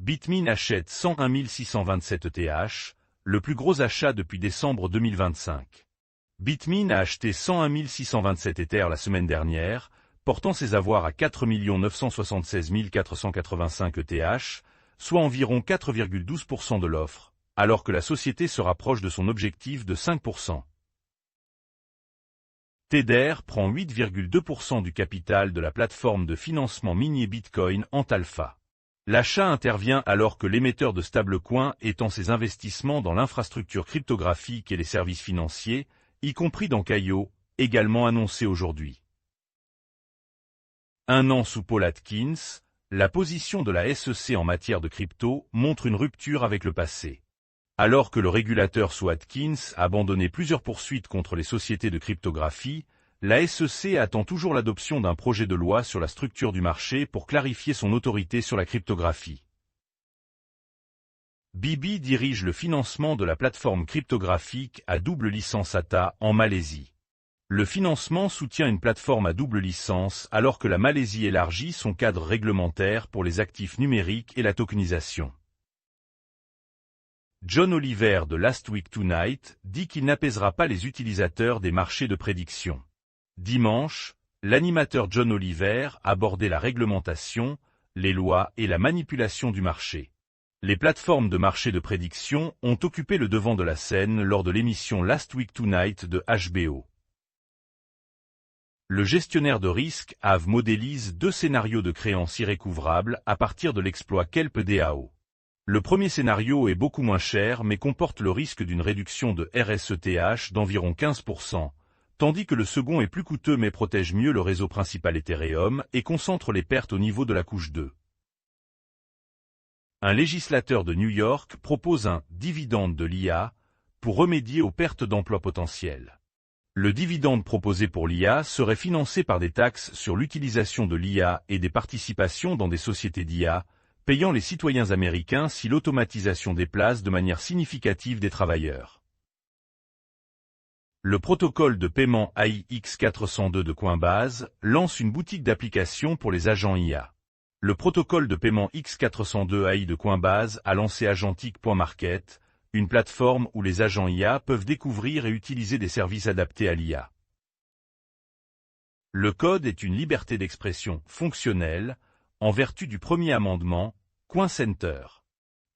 Bitmain achète 101 627 ETH, le plus gros achat depuis décembre 2025. Bitmain a acheté 101 627 Ether la semaine dernière, portant ses avoirs à 4 976 485 ETH, soit environ 4,12% de l'offre, alors que la société se rapproche de son objectif de 5%. Tether prend 8,2% du capital de la plateforme de financement minier Bitcoin Antalpha. L'achat intervient alors que l'émetteur de stablecoin étend ses investissements dans l'infrastructure cryptographique et les services financiers, y compris dans Caio, également annoncé aujourd'hui. Un an sous Paul Atkins, la position de la SEC en matière de crypto montre une rupture avec le passé. Alors que le régulateur sous Atkins a abandonné plusieurs poursuites contre les sociétés de cryptographie, la SEC attend toujours l'adoption d'un projet de loi sur la structure du marché pour clarifier son autorité sur la cryptographie. Bibi dirige le financement de la plateforme cryptographique à double licence ATA en Malaisie. Le financement soutient une plateforme à double licence alors que la Malaisie élargit son cadre réglementaire pour les actifs numériques et la tokenisation. John Oliver de Last Week Tonight dit qu'il n'apaisera pas les utilisateurs des marchés de prédiction. Dimanche, l'animateur John Oliver abordait la réglementation, les lois et la manipulation du marché. Les plateformes de marché de prédiction ont occupé le devant de la scène lors de l'émission Last Week Tonight de HBO. Le gestionnaire de risque Aave modélise deux scénarios de créances irrécouvrables à partir de l'exploit Kelp DAO. Le premier scénario est beaucoup moins cher mais comporte le risque d'une réduction de RSETH d'environ 15%, tandis que le second est plus coûteux mais protège mieux le réseau principal Ethereum et concentre les pertes au niveau de la couche 2. Un législateur de New York propose un « dividende de l'IA » pour remédier aux pertes d'emplois potentielles. Le dividende proposé pour l'IA serait financé par des taxes sur l'utilisation de l'IA et des participations dans des sociétés d'IA, payant les citoyens américains si l'automatisation déplace de manière significative des travailleurs. Le protocole de paiement AI X402 de Coinbase lance une boutique d'applications pour les agents IA. Le protocole de paiement X402 AI de Coinbase a lancé Agentic.market, une plateforme où les agents IA peuvent découvrir et utiliser des services adaptés à l'IA. Le code est une liberté d'expression fonctionnelle, en vertu du premier amendement, CoinCenter.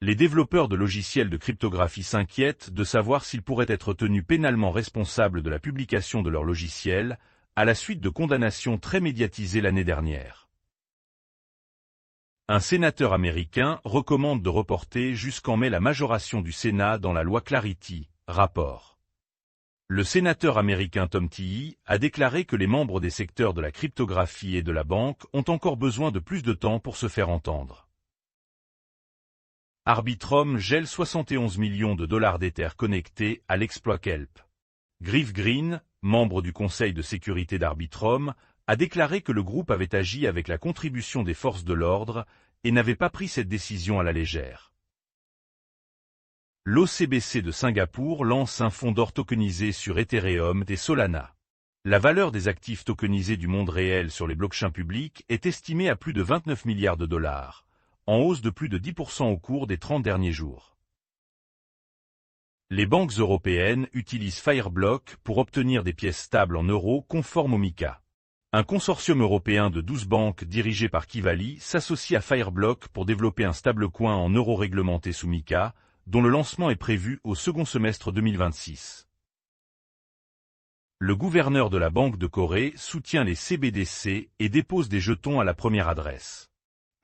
Les développeurs de logiciels de cryptographie s'inquiètent de savoir s'ils pourraient être tenus pénalement responsables de la publication de leur logiciel, à la suite de condamnations très médiatisées l'année dernière. Un sénateur américain recommande de reporter jusqu'en mai la majoration du Sénat dans la loi Clarity, rapport. Le sénateur américain Tom Tilly a déclaré que les membres des secteurs de la cryptographie et de la banque ont encore besoin de plus de temps pour se faire entendre. Arbitrum gèle 71 millions de dollars d'Ether connectés à l'exploit Kelp. Griff Green, membre du conseil de sécurité d'Arbitrum, a déclaré que le groupe avait agi avec la contribution des forces de l'ordre et n'avait pas pris cette décision à la légère. L'OCBC de Singapour lance un fonds d'or tokenisé sur Ethereum et Solana. La valeur des actifs tokenisés du monde réel sur les blockchains publics est estimée à plus de 29 milliards de dollars, en hausse de plus de 10% au cours des 30 derniers jours. Les banques européennes utilisent Fireblock pour obtenir des pièces stables en euros conformes au MiCA. Un consortium européen de 12 banques dirigé par Kivali s'associe à Fireblock pour développer un stablecoin en euros réglementé sous MiCA, dont le lancement est prévu au second semestre 2026. Le gouverneur de la Banque de Corée soutient les CBDC et dépose des jetons à la première adresse.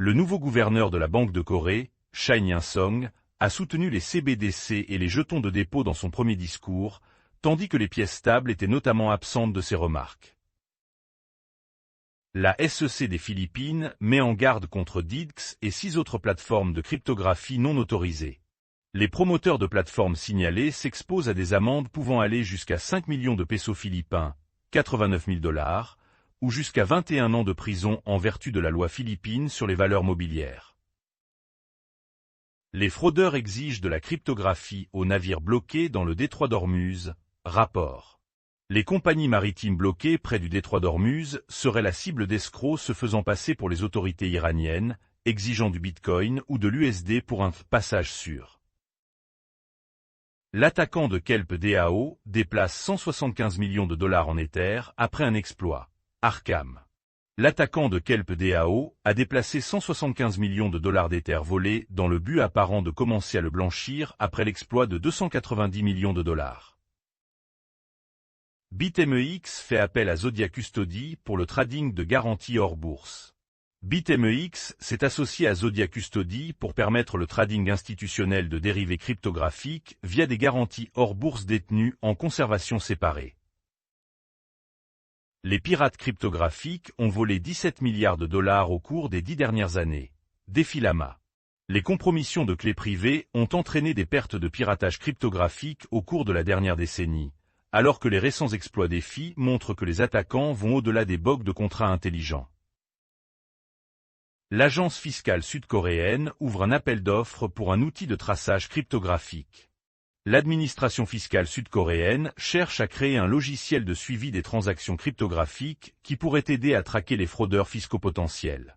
Le nouveau gouverneur de la Banque de Corée, Choi In-sung, a soutenu les CBDC et les jetons de dépôt dans son premier discours, tandis que les pièces stables étaient notamment absentes de ses remarques. La SEC des Philippines met en garde contre DIDX et 6 autres plateformes de cryptographie non autorisées. Les promoteurs de plateformes signalées s'exposent à des amendes pouvant aller jusqu'à 5 millions de pesos philippins, 89 000 $, ou jusqu'à 21 ans de prison en vertu de la loi philippine sur les valeurs mobilières. Les fraudeurs exigent de la cryptographie aux navires bloqués dans le détroit d'Ormuz, rapport. Les compagnies maritimes bloquées près du détroit d'Ormuz seraient la cible d'escrocs se faisant passer pour les autorités iraniennes, exigeant du Bitcoin ou de l'USD pour un passage sûr. L'attaquant de Kelp DAO déplace 175 millions de dollars en Ether après un exploit. Arkham. L'attaquant de Kelp DAO a déplacé 175 millions de dollars d'Ether volés dans le but apparent de commencer à le blanchir après l'exploit de 290 millions de dollars. BitMEX fait appel à Zodiac Custody pour le trading de garanties hors bourse. BitMEX s'est associé à Zodiac Custody pour permettre le trading institutionnel de dérivés cryptographiques via des garanties hors bourse détenues en conservation séparée. Les pirates cryptographiques ont volé 17 milliards de dollars au cours des 10 dernières années. Défi Lama. Les compromissions de clés privées ont entraîné des pertes de piratage cryptographique au cours de la dernière décennie, alors que les récents exploits Défi montrent que les attaquants vont au-delà des bugs de contrats intelligents. L'agence fiscale sud-coréenne ouvre un appel d'offres pour un outil de traçage cryptographique. L'administration fiscale sud-coréenne cherche à créer un logiciel de suivi des transactions cryptographiques qui pourrait aider à traquer les fraudeurs fiscaux potentiels.